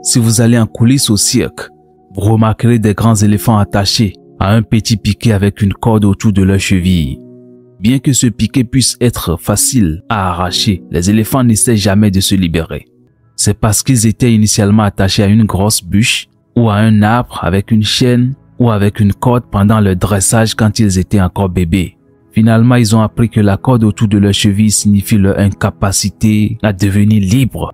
Si vous allez en coulisses au cirque, vous remarquerez des grands éléphants attachés à un petit piquet avec une corde autour de leur cheville. Bien que ce piquet puisse être facile à arracher, les éléphants n'essaient jamais de se libérer. C'est parce qu'ils étaient initialement attachés à une grosse bûche ou à un arbre avec une chaîne ou avec une corde pendant leur dressage quand ils étaient encore bébés. Finalement, ils ont appris que la corde autour de leur cheville signifie leur incapacité à devenir libres.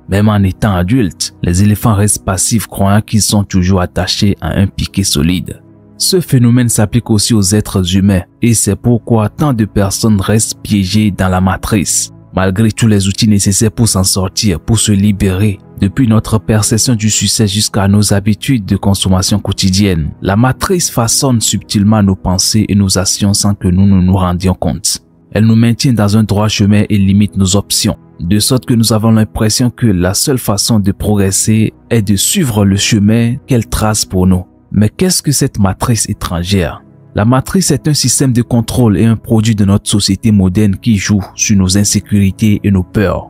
Même en étant adultes, les éléphants restent passifs croyant qu'ils sont toujours attachés à un piquet solide. Ce phénomène s'applique aussi aux êtres humains et c'est pourquoi tant de personnes restent piégées dans la matrice. Malgré tous les outils nécessaires pour s'en sortir, pour se libérer, depuis notre perception du succès jusqu'à nos habitudes de consommation quotidienne, la matrice façonne subtilement nos pensées et nos actions sans que nous ne nous rendions compte. Elle nous maintient dans un droit chemin et limite nos options, de sorte que nous avons l'impression que la seule façon de progresser est de suivre le chemin qu'elle trace pour nous. Mais qu'est-ce que cette matrice étrangère? La matrice est un système de contrôle et un produit de notre société moderne qui joue sur nos insécurités et nos peurs.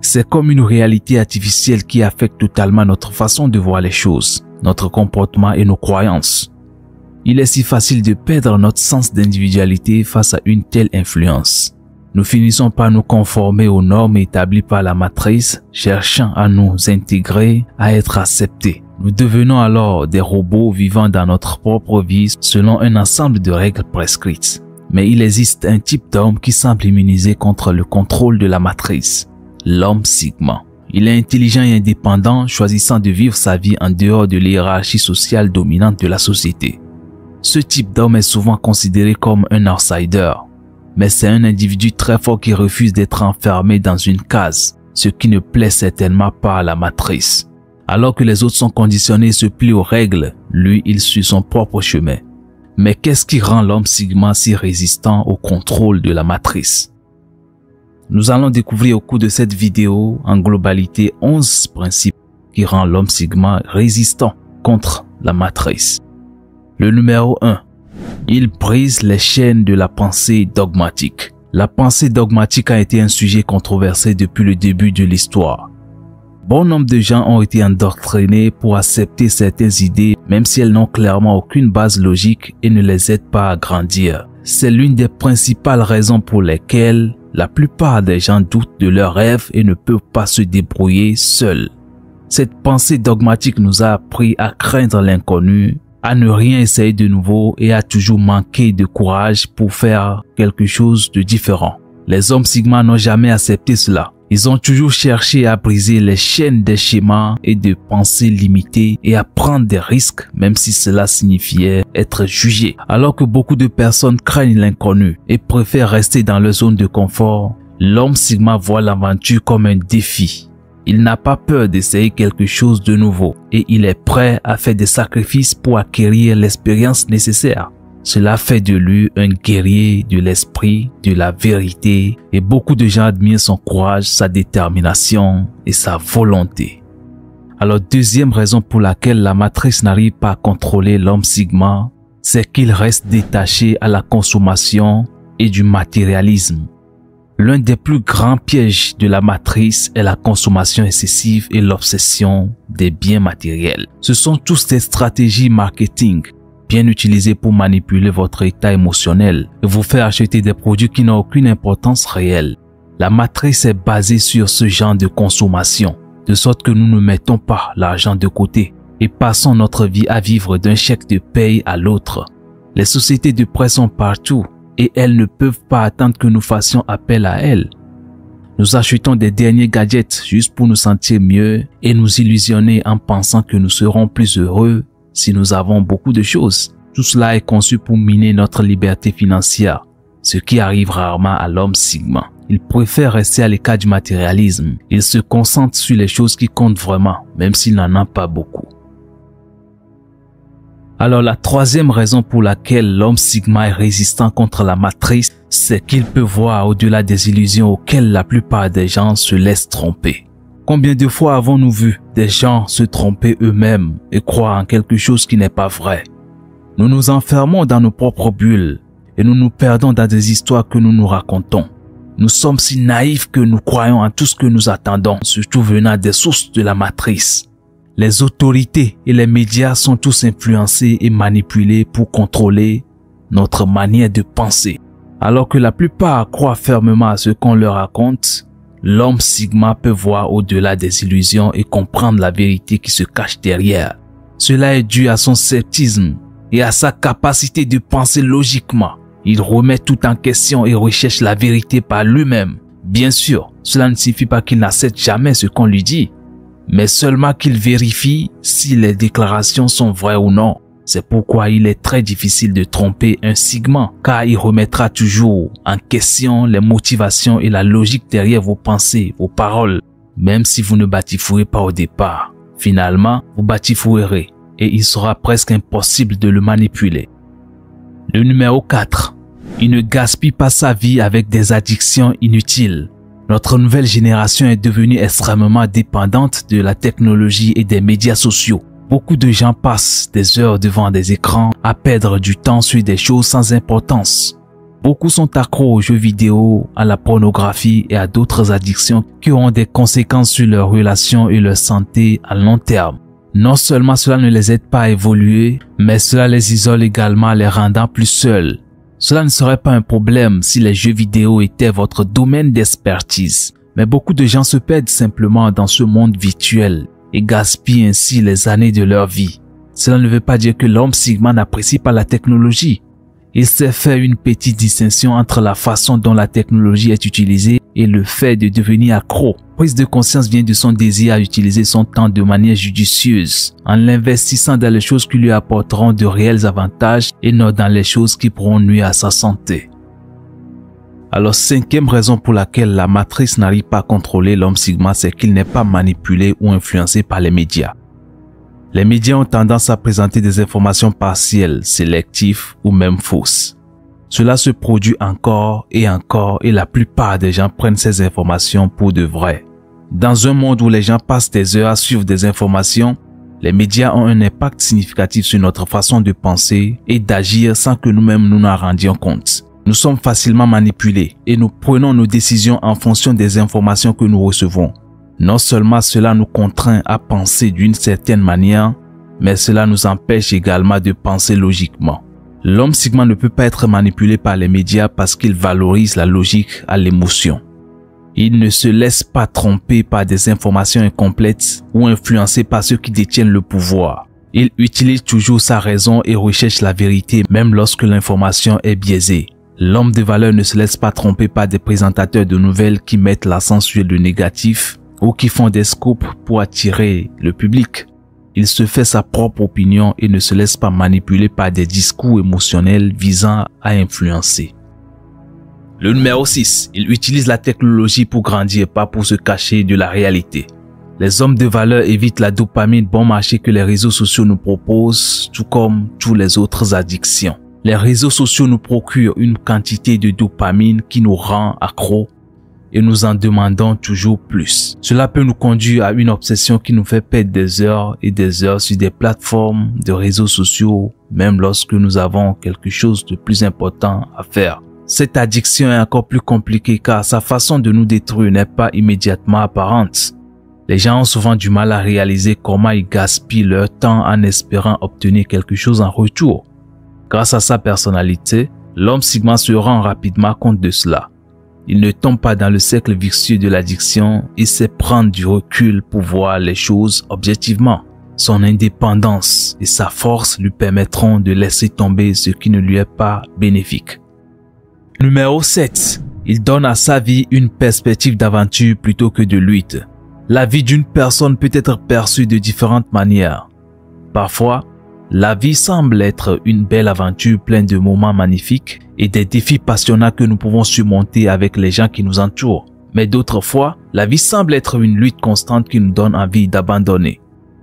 C'est comme une réalité artificielle qui affecte totalement notre façon de voir les choses, notre comportement et nos croyances. Il est si facile de perdre notre sens d'individualité face à une telle influence. Nous finissons par nous conformer aux normes établies par la matrice, cherchant à nous intégrer, à être acceptés. Nous devenons alors des robots vivant dans notre propre vie selon un ensemble de règles prescrites. Mais il existe un type d'homme qui semble immunisé contre le contrôle de la matrice, l'homme Sigma. Il est intelligent et indépendant, choisissant de vivre sa vie en dehors de l'hiérarchie sociale dominante de la société. Ce type d'homme est souvent considéré comme un outsider, mais c'est un individu très fort qui refuse d'être enfermé dans une case, ce qui ne plaît certainement pas à la matrice. Alors que les autres sont conditionnés et se plient aux règles, lui, il suit son propre chemin. Mais qu'est-ce qui rend l'homme Sigma si résistant au contrôle de la matrice? Nous allons découvrir au cours de cette vidéo en globalité 11 principes qui rendent l'homme Sigma résistant contre la matrice. Le numéro 1. Il brise les chaînes de la pensée dogmatique. La pensée dogmatique a été un sujet controversé depuis le début de l'histoire. Bon nombre de gens ont été endoctrinés pour accepter certaines idées, même si elles n'ont clairement aucune base logique et ne les aident pas à grandir. C'est l'une des principales raisons pour lesquelles la plupart des gens doutent de leurs rêves et ne peuvent pas se débrouiller seuls. Cette pensée dogmatique nous a appris à craindre l'inconnu, à ne rien essayer de nouveau et à toujours manquer de courage pour faire quelque chose de différent. Les hommes Sigma n'ont jamais accepté cela. Ils ont toujours cherché à briser les chaînes des schémas et de pensées limitées et à prendre des risques, même si cela signifiait être jugé. Alors que beaucoup de personnes craignent l'inconnu et préfèrent rester dans leur zone de confort, l'homme Sigma voit l'aventure comme un défi. Il n'a pas peur d'essayer quelque chose de nouveau et il est prêt à faire des sacrifices pour acquérir l'expérience nécessaire. Cela fait de lui un guerrier de l'esprit, de la vérité et beaucoup de gens admirent son courage, sa détermination et sa volonté. Alors deuxième raison pour laquelle la matrice n'arrive pas à contrôler l'homme Sigma, c'est qu'il reste détaché à la consommation et du matérialisme. L'un des plus grands pièges de la matrice est la consommation excessive et l'obsession des biens matériels. Ce sont tous des stratégies marketing bien utilisées pour manipuler votre état émotionnel et vous faire acheter des produits qui n'ont aucune importance réelle. La matrice est basée sur ce genre de consommation, de sorte que nous ne mettons pas l'argent de côté et passons notre vie à vivre d'un chèque de paye à l'autre. Les sociétés de presse sont partout et elles ne peuvent pas attendre que nous fassions appel à elles. Nous achetons des derniers gadgets juste pour nous sentir mieux et nous illusionner en pensant que nous serons plus heureux si nous avons beaucoup de choses. Tout cela est conçu pour miner notre liberté financière, ce qui arrive rarement à l'homme Sigma. Il préfère rester à l'écart du matérialisme. Il se concentre sur les choses qui comptent vraiment, même s'il n'en a pas beaucoup. Alors la troisième raison pour laquelle l'homme Sigma est résistant contre la matrice, c'est qu'il peut voir au-delà des illusions auxquelles la plupart des gens se laissent tromper. Combien de fois avons-nous vu des gens se tromper eux-mêmes et croire en quelque chose qui n'est pas vrai? Nous nous enfermons dans nos propres bulles et nous nous perdons dans des histoires que nous nous racontons. Nous sommes si naïfs que nous croyons en tout ce que nous attendons, surtout venant des sources de la matrice. Les autorités et les médias sont tous influencés et manipulés pour contrôler notre manière de penser. Alors que la plupart croient fermement à ce qu'on leur raconte, l'homme Sigma peut voir au-delà des illusions et comprendre la vérité qui se cache derrière. Cela est dû à son sceptisme et à sa capacité de penser logiquement. Il remet tout en question et recherche la vérité par lui-même. Bien sûr, cela ne signifie pas qu'il n'accepte jamais ce qu'on lui dit, mais seulement qu'il vérifie si les déclarations sont vraies ou non. C'est pourquoi il est très difficile de tromper un Sigma, car il remettra toujours en question les motivations et la logique derrière vos pensées, vos paroles, même si vous ne batifourez pas au départ. Finalement, vous batifourerez et il sera presque impossible de le manipuler. Le numéro 4. Il ne gaspille pas sa vie avec des addictions inutiles. Notre nouvelle génération est devenue extrêmement dépendante de la technologie et des médias sociaux. Beaucoup de gens passent des heures devant des écrans à perdre du temps sur des choses sans importance. Beaucoup sont accros aux jeux vidéo, à la pornographie et à d'autres addictions qui ont des conséquences sur leurs relations et leur santé à long terme. Non seulement cela ne les aide pas à évoluer, mais cela les isole également, les rendant plus seuls. Cela ne serait pas un problème si les jeux vidéo étaient votre domaine d'expertise. Mais beaucoup de gens se perdent simplement dans ce monde virtuel et gaspillent ainsi les années de leur vie. Cela ne veut pas dire que l'homme Sigma n'apprécie pas la technologie. Il sait faire une petite distinction entre la façon dont la technologie est utilisée et le fait de devenir accro. Prise de conscience vient de son désir à utiliser son temps de manière judicieuse, en l'investissant dans les choses qui lui apporteront de réels avantages et non dans les choses qui pourront nuire à sa santé. Alors, 5e raison pour laquelle la matrice n'arrive pas à contrôler l'homme Sigma, c'est qu'il n'est pas manipulé ou influencé par les médias. Les médias ont tendance à présenter des informations partielles, sélectives ou même fausses. Cela se produit encore et la plupart des gens prennent ces informations pour de vraies. Dans un monde où les gens passent des heures à suivre des informations, les médias ont un impact significatif sur notre façon de penser et d'agir sans que nous-mêmes nous en rendions compte. Nous sommes facilement manipulés et nous prenons nos décisions en fonction des informations que nous recevons. Non seulement cela nous contraint à penser d'une certaine manière, mais cela nous empêche également de penser logiquement. L'homme Sigma ne peut pas être manipulé par les médias parce qu'il valorise la logique à l'émotion. Il ne se laisse pas tromper par des informations incomplètes ou influencé par ceux qui détiennent le pouvoir. Il utilise toujours sa raison et recherche la vérité même lorsque l'information est biaisée. L'homme de valeur ne se laisse pas tromper par des présentateurs de nouvelles qui mettent l'accent sur le négatif ou qui font des scoops pour attirer le public. Il se fait sa propre opinion et ne se laisse pas manipuler par des discours émotionnels visant à influencer. Le numéro 6. Il utilise la technologie pour grandir, pas pour se cacher de la réalité. Les hommes de valeur évitent la dopamine bon marché que les réseaux sociaux nous proposent, tout comme toutes les autres addictions. Les réseaux sociaux nous procurent une quantité de dopamine qui nous rend accros et nous en demandons toujours plus. Cela peut nous conduire à une obsession qui nous fait perdre des heures et des heures sur des plateformes de réseaux sociaux, même lorsque nous avons quelque chose de plus important à faire. Cette addiction est encore plus compliquée car sa façon de nous détruire n'est pas immédiatement apparente. Les gens ont souvent du mal à réaliser comment ils gaspillent leur temps en espérant obtenir quelque chose en retour. Grâce à sa personnalité, l'homme Sigma se rend rapidement compte de cela. Il ne tombe pas dans le cercle vicieux de l'addiction et sait prendre du recul pour voir les choses objectivement. Son indépendance et sa force lui permettront de laisser tomber ce qui ne lui est pas bénéfique. Numéro 7. Il donne à sa vie une perspective d'aventure plutôt que de lutte. La vie d'une personne peut être perçue de différentes manières. Parfois, la vie semble être une belle aventure pleine de moments magnifiques et des défis passionnants que nous pouvons surmonter avec les gens qui nous entourent. Mais d'autres fois, la vie semble être une lutte constante qui nous donne envie d'abandonner.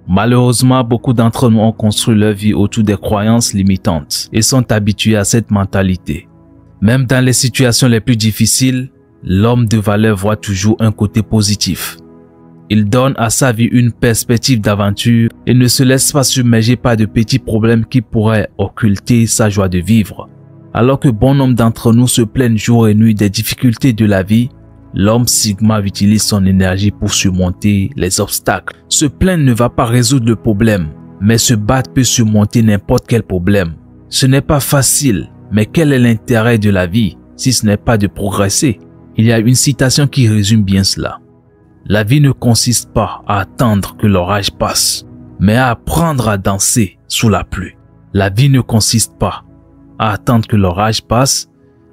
Malheureusement, beaucoup d'entre nous ont construit leur vie autour des croyances limitantes et sont habitués à cette mentalité. Même dans les situations les plus difficiles, l'homme de valeur voit toujours un côté positif. Il donne à sa vie une perspective d'aventure et ne se laisse pas submerger par de petits problèmes qui pourraient occulter sa joie de vivre. Alors que bon nombre d'entre nous se plaignent jour et nuit des difficultés de la vie, l'homme Sigma utilise son énergie pour surmonter les obstacles. Se plaindre ne va pas résoudre le problème, mais se battre peut surmonter n'importe quel problème. Ce n'est pas facile, mais quel est l'intérêt de la vie si ce n'est pas de progresser? Il y a une citation qui résume bien cela. La vie ne consiste pas à attendre que l'orage passe, mais à apprendre à danser sous la pluie. La vie ne consiste pas à attendre que l'orage passe,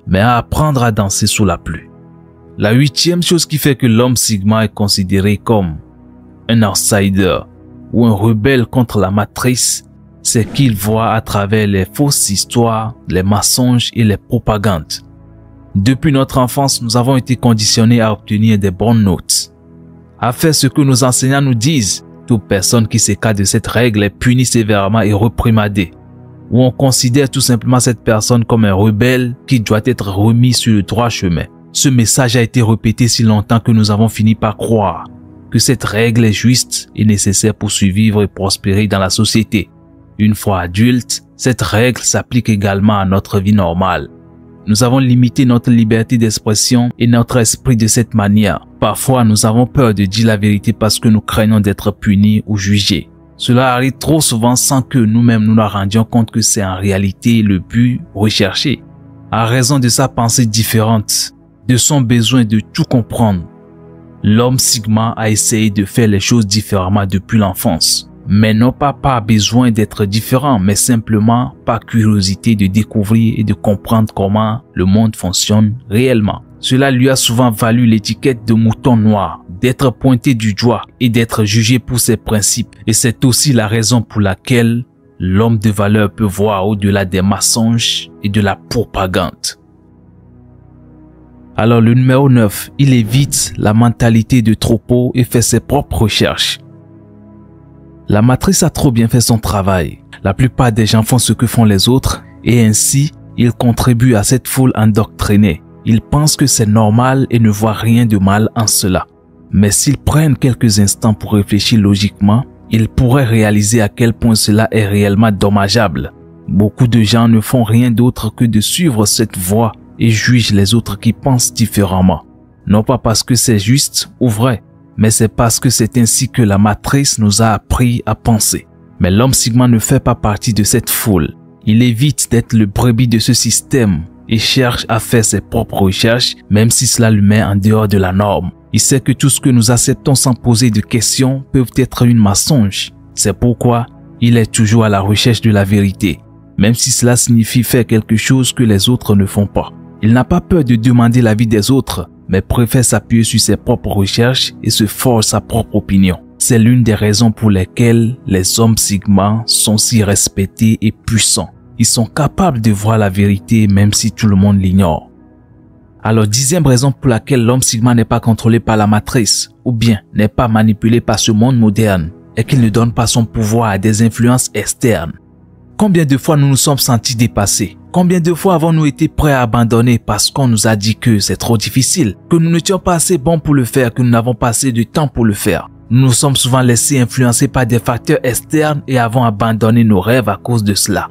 mais à apprendre à danser sous la pluie. La 8e chose qui fait que l'homme Sigma est considéré comme un outsider ou un rebelle contre la matrice, c'est qu'il voit à travers les fausses histoires, les mensonges et les propagandes. Depuis notre enfance, nous avons été conditionnés à obtenir des bonnes notes, à faire ce que nos enseignants nous disent. Toute personne qui s'écarte de cette règle est punie sévèrement et réprimandée. Ou on considère tout simplement cette personne comme un rebelle qui doit être remis sur le droit chemin. Ce message a été répété si longtemps que nous avons fini par croire que cette règle est juste et nécessaire pour survivre et prospérer dans la société. Une fois adulte, cette règle s'applique également à notre vie normale. Nous avons limité notre liberté d'expression et notre esprit de cette manière. Parfois, nous avons peur de dire la vérité parce que nous craignons d'être punis ou jugés. Cela arrive trop souvent sans que nous-mêmes nous rendions compte que c'est en réalité le but recherché. À raison de sa pensée différente, de son besoin de tout comprendre, l'homme Sigma a essayé de faire les choses différemment depuis l'enfance. Mais non pas par besoin d'être différent, mais simplement par curiosité de découvrir et de comprendre comment le monde fonctionne réellement. Cela lui a souvent valu l'étiquette de mouton noir, d'être pointé du doigt et d'être jugé pour ses principes. Et c'est aussi la raison pour laquelle l'homme de valeur peut voir au-delà des mensonges et de la propagande. Alors le numéro 9, il évite la mentalité de troupeau et fait ses propres recherches. La matrice a trop bien fait son travail. La plupart des gens font ce que font les autres et ainsi, ils contribuent à cette foule endoctrinée. Ils pensent que c'est normal et ne voient rien de mal en cela. Mais s'ils prennent quelques instants pour réfléchir logiquement, ils pourraient réaliser à quel point cela est réellement dommageable. Beaucoup de gens ne font rien d'autre que de suivre cette voie et jugent les autres qui pensent différemment. Non pas parce que c'est juste ou vrai, mais c'est parce que c'est ainsi que la matrice nous a appris à penser. Mais l'homme Sigma ne fait pas partie de cette foule. Il évite d'être le brebis de ce système et cherche à faire ses propres recherches, même si cela le met en dehors de la norme. Il sait que tout ce que nous acceptons sans poser de questions peut être une mensonge. C'est pourquoi il est toujours à la recherche de la vérité, même si cela signifie faire quelque chose que les autres ne font pas. Il n'a pas peur de demander l'avis des autres, mais préfère s'appuyer sur ses propres recherches et se force sa propre opinion. C'est l'une des raisons pour lesquelles les hommes Sigma sont si respectés et puissants. Ils sont capables de voir la vérité même si tout le monde l'ignore. Alors, 10e raison pour laquelle l'homme Sigma n'est pas contrôlé par la matrice ou bien n'est pas manipulé par ce monde moderne est qu'il ne donne pas son pouvoir à des influences externes. Combien de fois nous nous sommes sentis dépassés? Combien de fois avons-nous été prêts à abandonner parce qu'on nous a dit que c'est trop difficile, que nous n'étions pas assez bons pour le faire, que nous n'avons pas assez de temps pour le faire? Nous nous sommes souvent laissés influencer par des facteurs externes et avons abandonné nos rêves à cause de cela.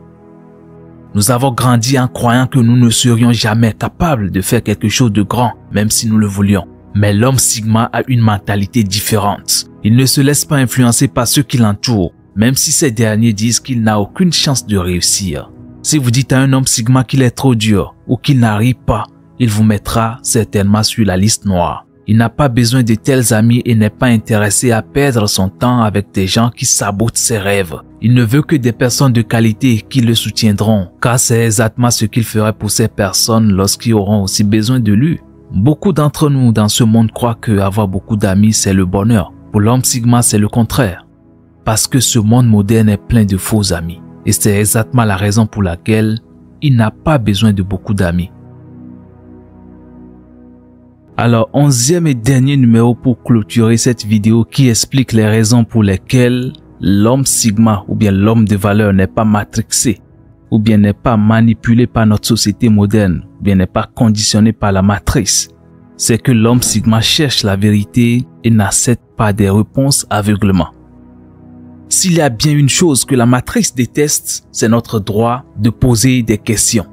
Nous avons grandi en croyant que nous ne serions jamais capables de faire quelque chose de grand, même si nous le voulions. Mais l'homme Sigma a une mentalité différente. Il ne se laisse pas influencer par ceux qui l'entourent, même si ces derniers disent qu'il n'a aucune chance de réussir. Si vous dites à un homme Sigma qu'il est trop dur ou qu'il n'arrive pas, il vous mettra certainement sur la liste noire. Il n'a pas besoin de tels amis et n'est pas intéressé à perdre son temps avec des gens qui sabotent ses rêves. Il ne veut que des personnes de qualité qui le soutiendront, car c'est exactement ce qu'il ferait pour ces personnes lorsqu'ils auront aussi besoin de lui. Beaucoup d'entre nous dans ce monde croient que avoir beaucoup d'amis c'est le bonheur. Pour l'homme Sigma, c'est le contraire. Parce que ce monde moderne est plein de faux amis. Et c'est exactement la raison pour laquelle il n'a pas besoin de beaucoup d'amis. Alors, 11e et dernier numéro pour clôturer cette vidéo qui explique les raisons pour lesquelles l'homme Sigma ou bien l'homme de valeur n'est pas matrixé ou bien n'est pas manipulé par notre société moderne ou bien n'est pas conditionné par la matrice. C'est que l'homme Sigma cherche la vérité et n'accepte pas des réponses aveuglement. S'il y a bien une chose que la matrice déteste, c'est notre droit de poser des questions.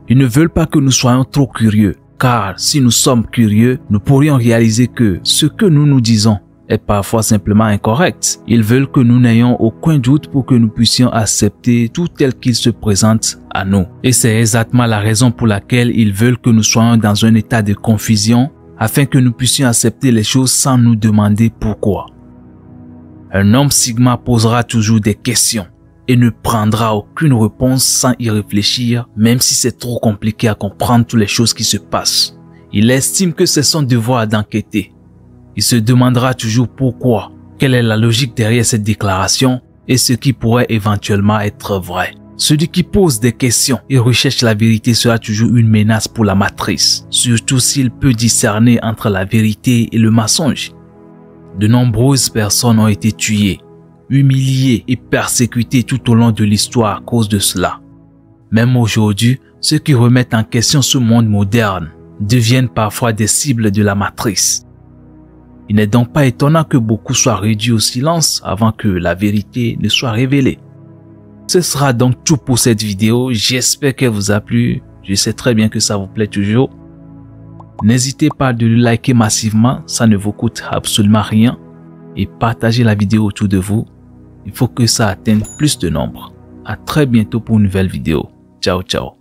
Ils ne veulent pas que nous soyons trop curieux, car si nous sommes curieux, nous pourrions réaliser que ce que nous nous disons est parfois simplement incorrect. Ils veulent que nous n'ayons aucun doute pour que nous puissions accepter tout tel qu'il se présente à nous. Et c'est exactement la raison pour laquelle ils veulent que nous soyons dans un état de confusion afin que nous puissions accepter les choses sans nous demander pourquoi. Un homme Sigma posera toujours des questions et ne prendra aucune réponse sans y réfléchir, même si c'est trop compliqué à comprendre toutes les choses qui se passent. Il estime que c'est son devoir d'enquêter. Il se demandera toujours pourquoi, quelle est la logique derrière cette déclaration et ce qui pourrait éventuellement être vrai. Celui qui pose des questions et recherche la vérité sera toujours une menace pour la matrice, surtout s'il peut discerner entre la vérité et le mensonge. De nombreuses personnes ont été tuées, humiliées et persécutées tout au long de l'histoire à cause de cela. Même aujourd'hui, ceux qui remettent en question ce monde moderne deviennent parfois des cibles de la matrice. Il n'est donc pas étonnant que beaucoup soient réduits au silence avant que la vérité ne soit révélée. Ce sera donc tout pour cette vidéo. J'espère qu'elle vous a plu. Je sais très bien que ça vous plaît toujours. N'hésitez pas de le liker massivement, ça ne vous coûte absolument rien. Et partagez la vidéo autour de vous. Il faut que ça atteigne plus de nombre. À très bientôt pour une nouvelle vidéo. Ciao, ciao.